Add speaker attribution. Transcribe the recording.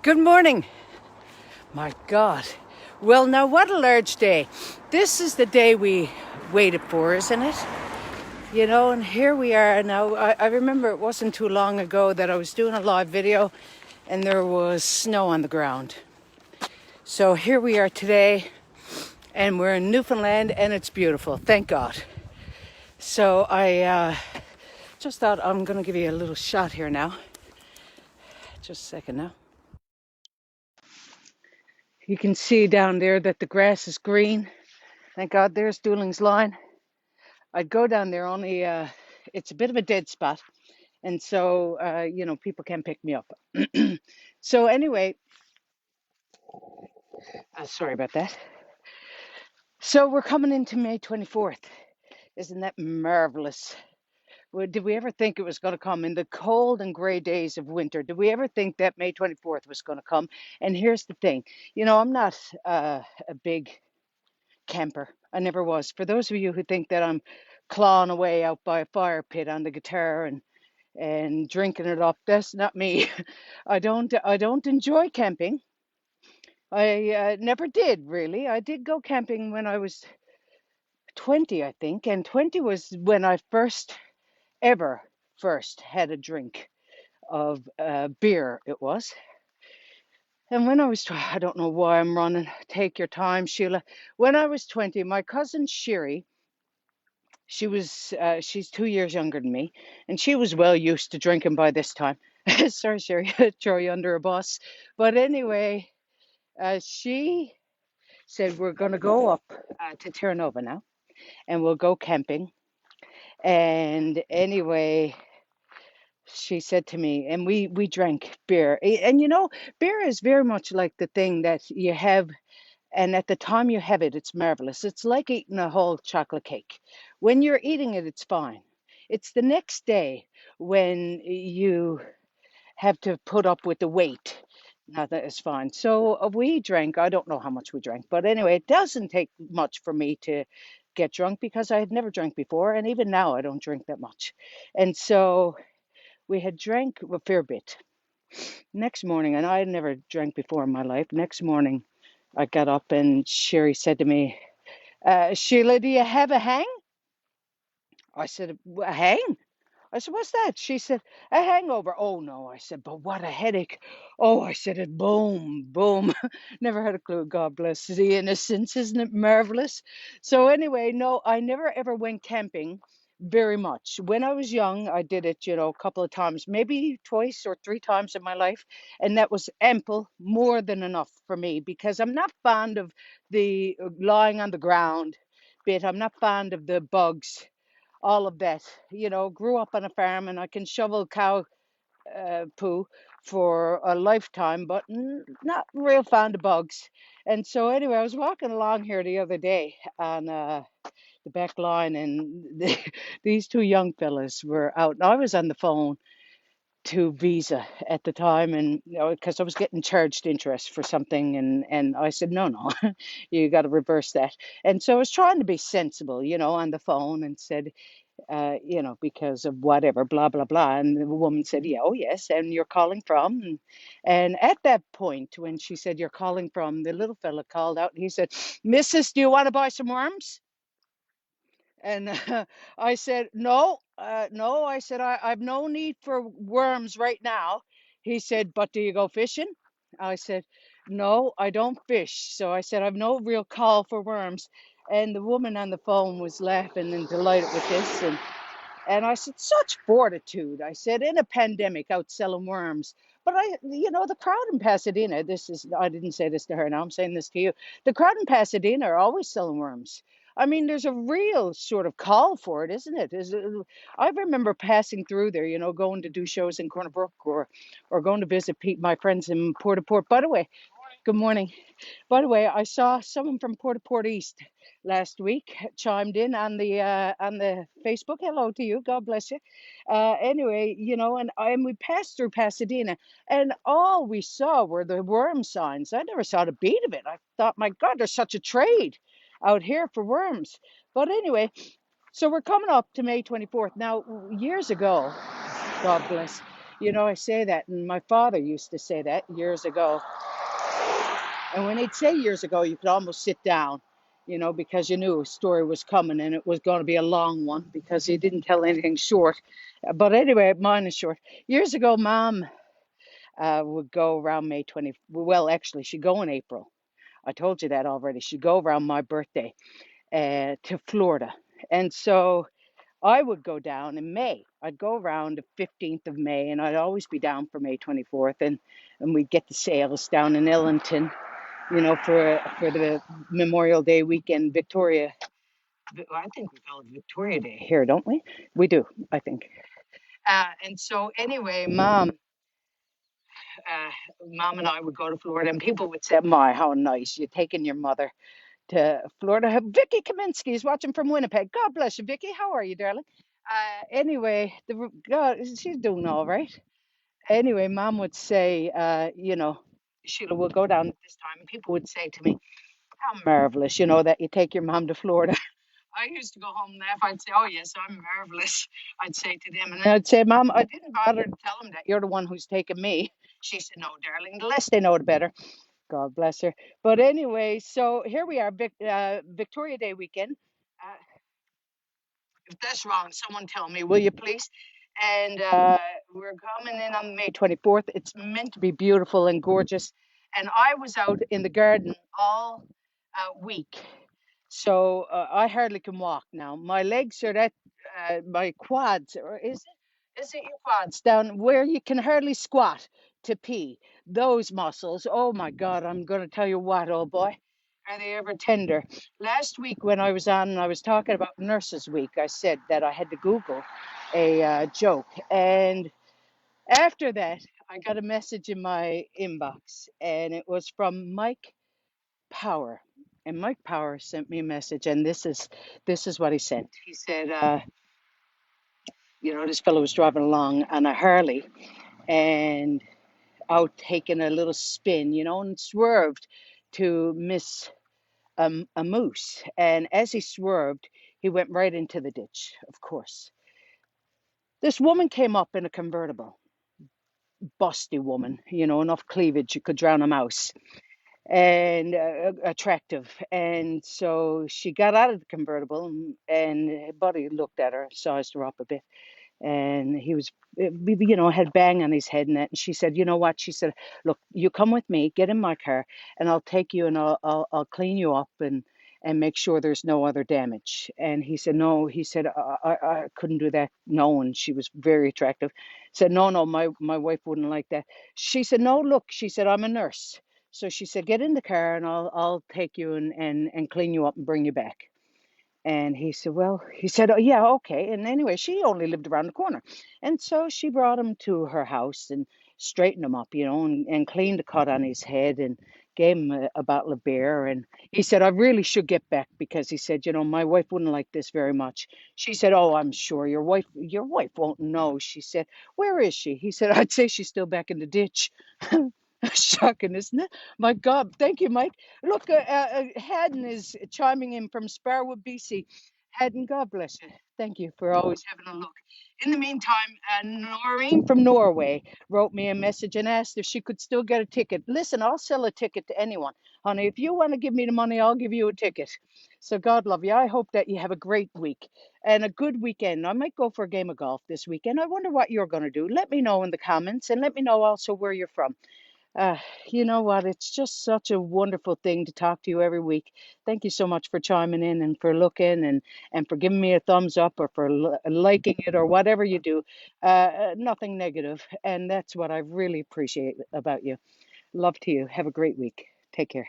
Speaker 1: Good morning. My God. Well, now what a large day. This is the day we waited for, isn't it? You know, and here we are now. I remember it wasn't too long ago that I was doing a live video and there was snow on the ground. So here we are today and we're in Newfoundland and it's beautiful. Thank God. So I just thought I'm going to give you a little shot here now. Just a second now. You can see down there that the grass is green. Thank God there's Dooling's line. I'd go down there only, it's a bit of a dead spot. And so, people can't pick me up. So anyway, sorry about that. So we're coming into May 24th. Isn't that marvelous? Did we ever think it was going to come in the cold and gray days of winter? Did we ever think that May 24th was going to come? And here's the thing, I'm not a big camper. I never was. For those of you who think that I'm clawing away out by a fire pit on the guitar and drinking it up, that's not me. I don't enjoy camping. I never did really. I did go camping when I was 20, I think, and 20 was when I first had a drink of beer. It was. And when I was, I don't know why I'm running. Take your time, Sheila. When I was 20, my cousin Sherry, she's 2 years younger than me, and she was well used to drinking by this time. Sorry, Sherry, throw you under a bus. But anyway, she said we're going to go up to Terranova now, and we'll go camping. And anyway, she said to me, and we drank beer. And beer is very much like the thing that you have. And at the time you have it, it's marvelous. It's like eating a whole chocolate cake. When you're eating it, it's fine. It's the next day when you have to put up with the weight. Now that is fine. So we drank, I don't know how much we drank, but anyway, it doesn't take much for me to get drunk because I had never drank before. And even now, I don't drink that much. And so we had drank a fair bit. Next morning, and I had never drank before in my life, next morning, I got up and Sherry said to me, Sheila, do you have a hang? I said, a hang? I said, what's that? She said, a hangover. Oh, no. I said, but what a headache. Oh, I said it, boom, boom. Never had a clue. God bless the innocence. Isn't it marvelous? So anyway, no, I never ever went camping very much. When I was young, I did it, a couple of times, maybe twice or three times in my life. And that was ample, more than enough for me because I'm not fond of the lying on the ground bit. I'm not fond of the bugs, all of that. Grew up on a farm and I can shovel cow poo for a lifetime, but not real fond of bugs. And so anyway, I was walking along here the other day on the back line, and these two young fellas were out. And I was on the phone to Visa at the time, and because I was getting charged interest for something, and I said no, you got to reverse that. And so I was trying to be sensible, on the phone, and said, because of whatever, blah, blah, blah. And the woman said, yeah, oh, yes. And you're calling from. And at that point, when she said, you're calling from, the little fella called out and he said, Mrs., do you want to buy some worms? And I said, no, no. I said, I've no need for worms right now. He said, but do you go fishing? I said, no, I don't fish. So I said, I've no real call for worms. And the woman on the phone was laughing and delighted with this. And I said, such fortitude. I said, in a pandemic out selling worms. But the crowd in Pasadena, I didn't say this to her, now I'm saying this to you. The crowd in Pasadena are always selling worms. I mean, there's a real sort of call for it, isn't it? I remember passing through there, going to do shows in Corner Brook or going to visit my friends in Port. By the way, good morning. By the way, I saw someone from Port East last week chimed in on the Facebook. Hello to you. God bless you. Anyway, and we passed through Pasadena, and all we saw were the worm signs. I never saw the beat of it. I thought, my God, there's such a trade out here for worms. But anyway, so we're coming up to May 24th. Now, years ago, God bless. I say that, and my father used to say that years ago. And when he'd say years ago, you could almost sit down, because you knew a story was coming and it was going to be a long one because he didn't tell anything short. But anyway, mine is short. Years ago, Mom would go around May 20. Well, actually, she'd go in April. I told you that already. She'd go around my birthday to Florida. And so I would go down in May. I'd go around the 15th of May, and I'd always be down for May 24th. And we'd get the sales down in Ellington, for the Memorial Day weekend, Victoria. I think we call it Victoria Day here, don't we? We do, I think. And so anyway, Mom and I would go to Florida, and people would say, "My, how nice! You're taking your mother to Florida." Vicky Kaminsky is watching from Winnipeg. God bless you, Vicky. How are you, darling? Anyway, God, she's doing all right. Anyway, Mom would say, Sheila, we'll go down at this time. And people would say to me, "How marvelous, that you take your mom to Florida." I used to go home and laugh. I'd say, "Oh, yes, I'm marvelous." I'd say to them. And I'd say, "Mom, I didn't bother to tell them that you're the one who's taken me." She said, "No, darling, the less they know, the better." God bless her. But anyway, so here we are, Victoria Day weekend. Uh, if that's wrong, someone tell me, will you please? And we're coming in on May 24th. It's meant to be beautiful and gorgeous. And I was out in the garden all week. So I hardly can walk now. My legs are my quads, or is it your quads down where you can hardly squat to pee? Those muscles, oh my God, I'm going to tell you what, old boy, are they ever tender? Last week when I was on, I was talking about Nurses Week. I said that I had to Google a joke. And after that, I got a message in my inbox, and it was from Mike Power. And Mike Power sent me a message, and this is what he sent. He said, this fellow was driving along on a Harley and out taking a little spin, and swerved to miss a moose. And as he swerved, he went right into the ditch, of course. This woman came up in a convertible, busty woman, enough cleavage you could drown a mouse, and attractive. And so she got out of the convertible, and Buddy looked at her, sized her up a bit, and he was, had bang on his head and that. And she said, "You know what?" She said, "Look, you come with me, get in my car, and I'll take you and I'll clean you up and make sure there's no other damage." And he said, "No." He said, I couldn't do that." No, and she was very attractive. Said, "No, no, my wife wouldn't like that." She said, "No, look," she said, "I'm a nurse." So she said, "Get in the car and I'll take you and clean you up and bring you back." And he said, "Well," he said, "Oh, yeah, okay." And anyway, she only lived around the corner. And so she brought him to her house and straightened him up, and cleaned the cut on his head and gave him a bottle of beer. And he said, "I really should get back," because he said, "My wife wouldn't like this very much." She said, "Oh, I'm sure your wife won't know." She said, "Where is she?" He said, "I'd say she's still back in the ditch." Shocking, isn't it? My God, thank you, Mike. Look, Haddon is chiming in from Sparwood, BC. Haddon, God bless you. Thank you for always having a look. In the meantime, Noreen from Norway wrote me a message and asked if she could still get a ticket. Listen, I'll sell a ticket to anyone. Honey, if you want to give me the money, I'll give you a ticket. So God love you. I hope that you have a great week and a good weekend. I might go for a game of golf this weekend. I wonder what you're going to do. Let me know in the comments, and let me know also where you're from. Uh, you know what? It's just such a wonderful thing to talk to you every week. Thank you so much for chiming in and for looking and for giving me a thumbs up or for liking it or whatever you do. Nothing negative, and that's what I really appreciate about you. Love to you. Have a great week. Take care.